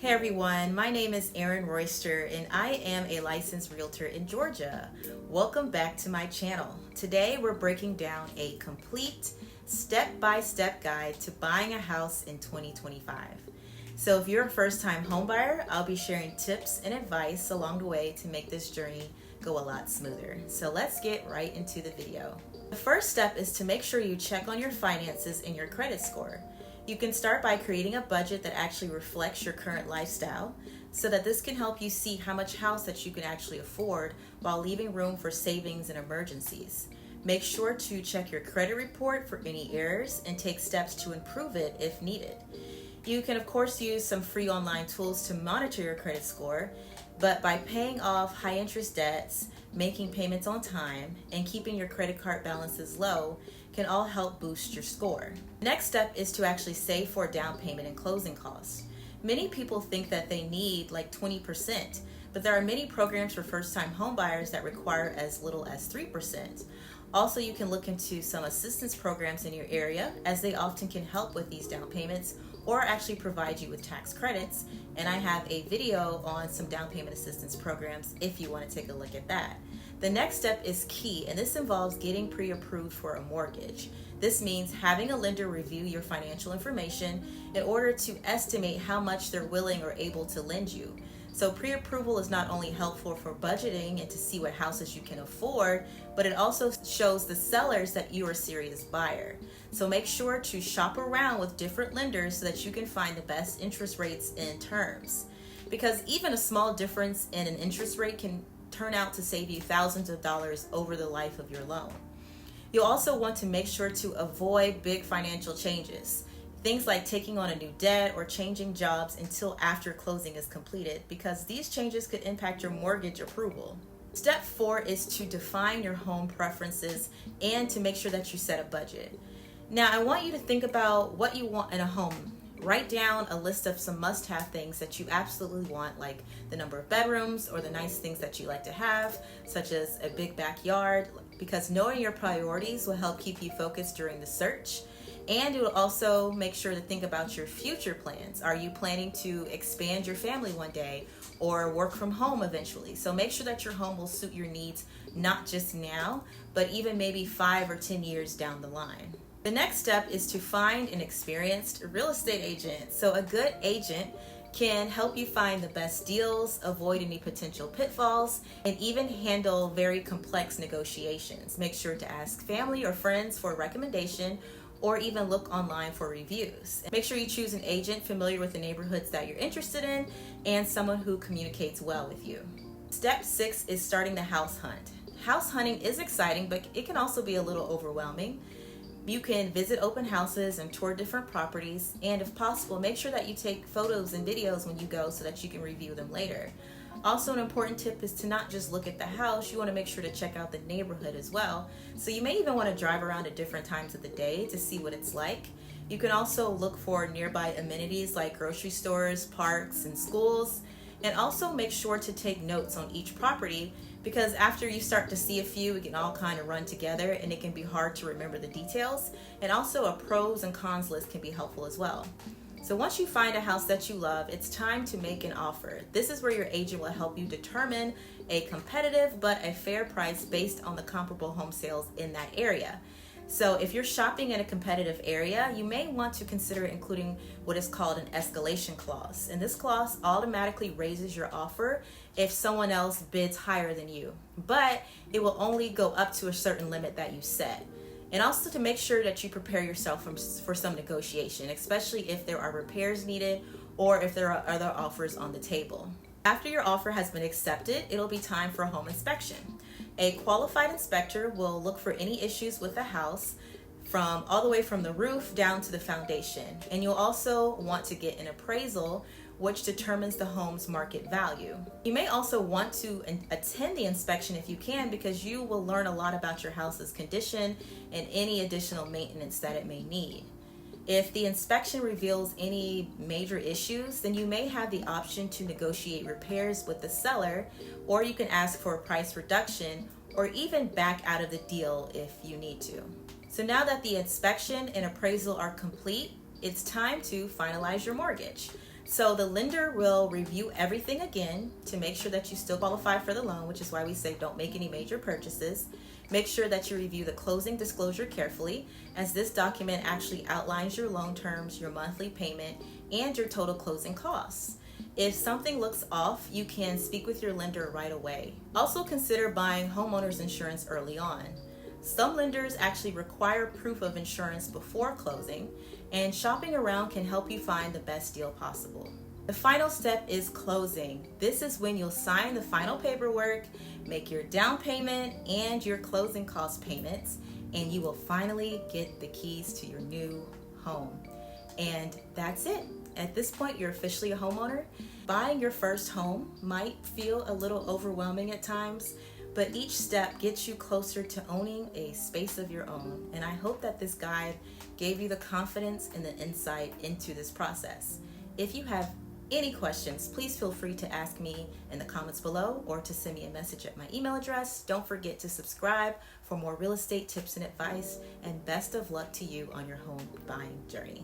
Hey everyone, my name is Erin Royster and I am a licensed realtor in Georgia. Welcome back to my channel. Today we're breaking down a complete step-by-step guide to buying a house in 2025. So if you're a first-time homebuyer, I'll be sharing tips and advice along the way to make this journey go a lot smoother. So let's get right into the video. The first step is to make sure you check on your finances and your credit score. You can start by creating a budget that actually reflects your current lifestyle so that this can help you see how much house that you can actually afford while leaving room for savings and emergencies. Make sure to check your credit report for any errors and take steps to improve it if needed. You can of course use some free online tools to monitor your credit score, but by paying off high interest debts, making payments on time, and keeping your credit card balances low can all help boost your score. The next step is to actually save for down payment and closing costs. Many people think that they need like 20%, but there are many programs for first-time homebuyers that require as little as 3%. Also, you can look into some assistance programs in your area, as they often can help with these down payments or actually provide you with tax credits. And I have a video on some down payment assistance programs if you want to take a look at that. The next step is key, and this involves getting pre-approved for a mortgage. This means having a lender review your financial information in order to estimate how much they're willing or able to lend you. So pre-approval is not only helpful for budgeting and to see what houses you can afford, but it also shows the sellers that you're a serious buyer. So make sure to shop around with different lenders so that you can find the best interest rates and terms. Because even a small difference in an interest rate can turn out to save you thousands of dollars over the life of your loan. You'll also want to make sure to avoid big financial changes. Things like taking on a new debt or changing jobs until after closing is completed, because these changes could impact your mortgage approval. Step 4 is to define your home preferences and to make sure that you set a budget. Now, I want you to think about what you want in a home. Write down a list of some must-have things that you absolutely want, like the number of bedrooms or the nice things that you like to have, such as a big backyard, because knowing your priorities will help keep you focused during the search. And it will also make sure to think about your future plans. Are you planning to expand your family one day or work from home eventually? So make sure that your home will suit your needs, not just now, but even maybe 5 or 10 years down the line. The next step is to find an experienced real estate agent. So a good agent can help you find the best deals, avoid any potential pitfalls, and even handle very complex negotiations. Make sure to ask family or friends for a recommendation, or even look online for reviews. Make sure you choose an agent familiar with the neighborhoods that you're interested in and someone who communicates well with you. Step 6 is starting the house hunt. House hunting is exciting, but it can also be a little overwhelming. You can visit open houses and tour different properties, and if possible, make sure that you take photos and videos when you go so that you can review them later. Also, an important tip is to not just look at the house, you want to make sure to check out the neighborhood as well. So you may even want to drive around at different times of the day to see what it's like. You can also look for nearby amenities like grocery stores, parks, and schools. And also make sure to take notes on each property, because after you start to see a few, it can all kind of run together and it can be hard to remember the details. And also a pros and cons list can be helpful as well. So once you find a house that you love, it's time to make an offer. This is where your agent will help you determine a competitive but a fair price based on the comparable home sales in that area. So if you're shopping in a competitive area, you may want to consider including what is called an escalation clause. And this clause automatically raises your offer if someone else bids higher than you, but it will only go up to a certain limit that you set. And also to make sure that you prepare yourself for some negotiation, especially if there are repairs needed or if there are other offers on the table. After your offer has been accepted, it'll be time for a home inspection. A qualified inspector will look for any issues with the house, all the way from the roof down to the foundation. And you'll also want to get an appraisal, which determines the home's market value. You may also want to attend the inspection if you can, because you will learn a lot about your house's condition and any additional maintenance that it may need. If the inspection reveals any major issues, then you may have the option to negotiate repairs with the seller, or you can ask for a price reduction or even back out of the deal if you need to. So now that the inspection and appraisal are complete, it's time to finalize your mortgage. So the lender will review everything again to make sure that you still qualify for the loan, which is why we say don't make any major purchases. Make sure that you review the closing disclosure carefully, as this document actually outlines your loan terms, your monthly payment, and your total closing costs. If something looks off, you can speak with your lender right away. Also consider buying homeowners insurance early on. Some lenders actually require proof of insurance before closing, and shopping around can help you find the best deal possible. The final step is closing. This is when you'll sign the final paperwork, make your down payment and your closing cost payments, and you will finally get the keys to your new home. And that's it. At this point, you're officially a homeowner. Buying your first home might feel a little overwhelming at times, but each step gets you closer to owning a space of your own. And I hope that this guide gave you the confidence and the insight into this process. If you have any questions, please feel free to ask me in the comments below or to send me a message at my email address. Don't forget to subscribe for more real estate tips and advice, and best of luck to you on your home buying journey.